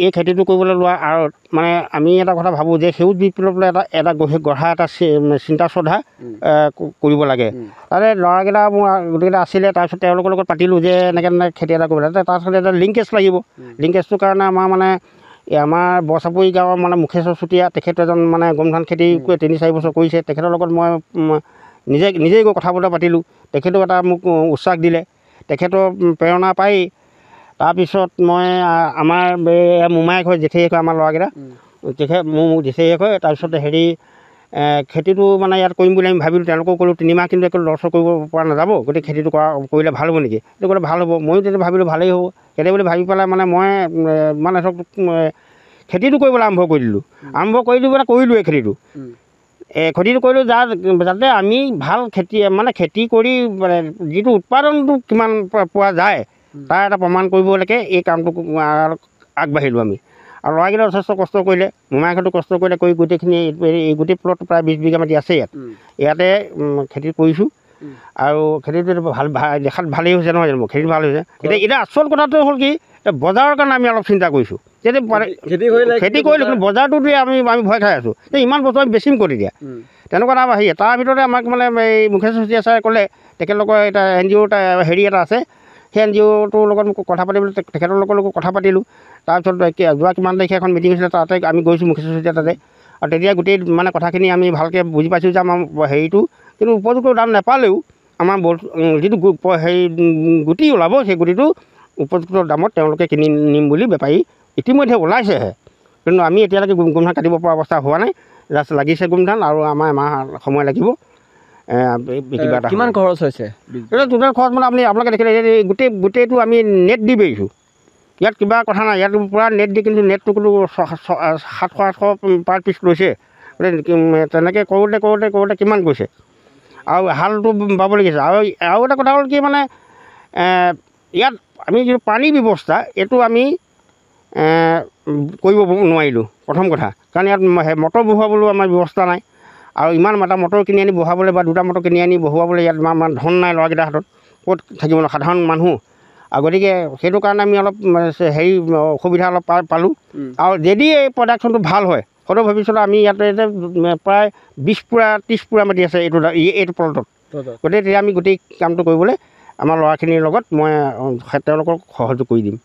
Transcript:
এই খেতিটো কৰিবলৈ লোৱা আৰু মানে আমি এটা কথা ভাবোঁ যে সেউজ বিপ্লৱলৈ এটা গঢ়া এটা চিন্তা শ্ৰদ্ধা কৰিব লাগে। তাতে ল'ৰাকেইটা মোৰ গোটেইকেইটা আছিলে, তাৰপিছত তেওঁলোকৰ লগত পাতিলোঁ যে এনেকৈ খেতি এটা কৰিব লাগে। তাৰপিছত এটা লিংকেজ লাগিব। লিংকেজটোৰ কাৰণে আমাৰ মানে আমাৰ বৰচাপৰি গাঁৱৰ মানে মুখেশ্বৰ চুতীয়া, তেখেত এজন মানে গম ধান খেতি ৩-৪ বছৰ কৰিছে। তেখেতৰ লগত মই নিজেই গৈ কথা বতৰা পাতিলোঁ। তেখেতেও এটা মোক উৎসাহ দিলে, তেখেতৰ প্ৰেৰণা পাই তাৰপিছত মই আমাৰ মোমায়েক হয়, জেঠেৰীয়েক হয় আমাৰ ল'ৰাকেইটা, তেখেত মোৰ জেঠেৰীয়েক হয়। তাৰপিছত খেতিটো মানে ইয়াত কৰিম বুলি আমি ভাবিলোঁ। তেওঁলোকেও ক'লোঁ 3 মাহ কিন্তু একো লৰচৰ কৰিব পৰা নাযাব, গতিকে খেতিটো কৰিলে ভাল হ'ব নেকি? সেইটো ক'লে ভাল হ'ব। ময়ো তেতিয়া ভাবিলোঁ ভালেই হ'ব খেতি বুলি ভাবি পেলাই মানে মই মানে ধৰক খেতিটো কৰিবলৈ আৰম্ভ কৰি দিলোঁ। কৰিলোঁৱেই খেতিটো কৰিলোঁ যাতে আমি ভাল খেতি কৰি মানে যিটো উৎপাদনটো কিমান পোৱা যায় তাৰ এটা প্ৰমাণ কৰিবলৈকে এই কামটো আগবাঢ়িলোঁ আমি। আৰু ল'ৰাকেইটা যথেষ্ট কষ্ট কৰিলে, মোমায়েকহঁতো কষ্ট কৰিলে, কৰি গোটেইখিনি এই গোটেই প্লট প্ৰায় 20 বিঘা মাটি আছে ইয়াতে খেতি কৰিছোঁ। আৰু খেতিটো দেখাত ভালেই হৈছে নহয় জানো? খেতিটো ভাল হৈছে। এতিয়া আচল কথাটো হ'ল কি, বজাৰৰ কাৰণে আমি অলপ চিন্তা কৰিছোঁ। যেতিয়া খেতি কৰিলোঁ কিন্তু বজাৰটোতে আমি ভয় খাই আছোঁ যে ইমান বছৰ বেছিম কৰি দিয়া, তেনেকুৱা এটা আহি তাৰ ভিতৰতে আমাক মানে এই মুখেশ্বৰ চুতীয়া ছাৰে ক'লে, তেখেতলোকৰ এটা NGO এটা আছে, সেই NGOটোৰ লগত মোক কথা পাতিবলৈ তেখেতৰ লগত কথা পাতিলোঁ। তাৰপিছত যোৱা কিমান তাৰিখে এখন মিটিং হৈছিলে, তাতে আমি গৈছোঁ মুখেশ্বৰ চুতীয়া তাতে। আৰু তেতিয়া গোটেই মানে কথাখিনি আমি ভালকৈ বুজি পাইছোঁ যে আমাৰ হেৰিটো কিন্তু উপযুক্ত দাম নাপালেও আমাৰ যিটো গুটি ওলাব সেই গুটিটো উপযুক্ত দামত তেওঁলোকে কিনি নিম বুলি বেপাৰী ইতিমধ্যে ওলাইছেহে। কিন্তু আমি এতিয়ালৈকে গোমধান কাটিব পৰা অৱস্থা হোৱা নাই। জাষ্ট লাগিছে গোমধান আৰু আমাৰ এমাহ সময় লাগিব। কিমান খৰচ হৈছে? টোটেল খৰচ মানে আপোনালোকে দেখিলে গোটেইটো আমি নেট দি বেৰিছোঁ। ইয়াত কিবা কথা নাই, ইয়াত পূৰা নেট দি, কিন্তু নেটটো কিন্তু 700-800 পাৰ পিচ লৈছে। তেনেকৈ কৰোঁতে কিমান গৈছে। আৰু হালটো বাব লাগিছে। আৰু এটা কথা হ'ল কি মানে ইয়াত আমি যিটো পানী ব্যৱস্থা এইটো আমি কৰিব নোৱাৰিলোঁ প্ৰথম কথা, কাৰণ ইয়াত মটৰ বহুৱাবলৈও আমাৰ ব্যৱস্থা নাই। আৰু ইমান এটা মটৰ কিনি আনি বহাবলৈ বা 2টা মটৰ কিনি আনি বহুৱাবলৈ ইয়াত আমাৰ ধন নাই ল'ৰাকেইটাৰ হাতত, ক'ত থাকিব সাধাৰণ মানুহ। আৰু গতিকে সেইটো কাৰণে আমি অলপ অসুবিধা অলপ পালোঁ। আৰু যদি এই প্ৰডাকশ্যনটো ভাল হয়, সদৌ ভৱিষ্যতে আমি ইয়াতে প্ৰায় 20-30 পুৰা মাটি আছে এইটো প্লটত। গতিকে তেতিয়া আমি গোটেই কামটো কৰিবলৈ আমাৰ ল'ৰাখিনিৰ লগত মই তেওঁলোকক সহযোগ কৰি দিম।